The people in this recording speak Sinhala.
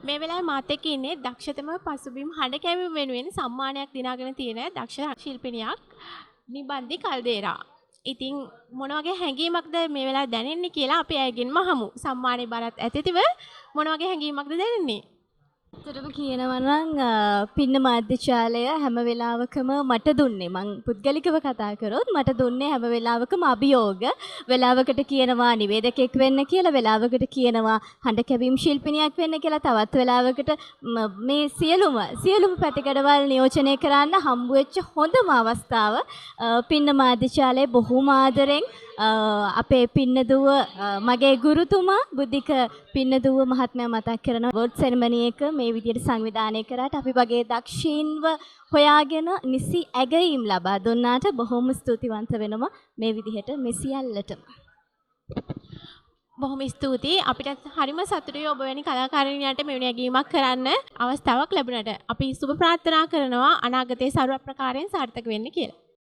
මේ වෙලාවේ මාත් එක්ක ඉන්නේ දක්ෂතම පසුබිම් හඬ කැවීම වෙනුවෙන් සම්මානයක් දිනාගෙන තියෙන දක්ෂ ශිල්පිනියක් නිබන්දි කල්දේරා. ඉතින් මොන වගේ හැඟීමක්ද මේ වෙලාවේ දැනෙන්නේ කියලා අපි ඇයගෙන්ම අහමු. සම්මානේ බරත් ඇතිතිව මොන වගේ හැඟීමක්ද දැනෙන්නේ? ඇත්තටම කියනවා නම් පින්න මාධ්‍යශාලය හැම වෙලාවකම මට දුන්නේ මං පුද්ගලිකව කතා කරොත් මට දුන්නේ හැම වෙලාවකම අභියෝග වෙලාවකට කියනවා නිවේදකෙක් වෙන්න කියලා වෙලාවකට කියනවා හඬ කැවීම් ශිල්පිනියක් වෙන්න කියලා තවත් වෙලාවකට මේ සියලුම පැතිකඩවල් නියෝජනය කරන්න හම්බ වෙච්ච හොඳම අවස්ථාව පින්න මාධ්‍යශාලයේ බොහොම ආදරෙන් අපේ පින්නදුව මගේ ගුරුතුමා බුද්ධික පින්නදුව මහත්මයා මතක් කරන වෝඩ් සෙරමනි එක මේ විදිහට සංවිධානය කරාට අපි වගේ දක්ෂින්ව හොයාගෙන නිසි ඇගයීම් ලබා දුන්නාට බොහොම ස්තුතිවන්ත වෙනවා මේ විදිහට මේ සියල්ලටම. බොහොම ස්තුතියි. අපිට හරිම සතුටුයි ඔබ වැනි කලාකාරිනියට මෙවැනි ඇගීමක් කරන්න අවස්ථාවක් ලැබුණාට. අපි සුබ ප්‍රාර්ථනා කරනවා අනාගතයේ ਸਰව ප්‍රකාරයෙන් සාර්ථක වෙන්න කියලා.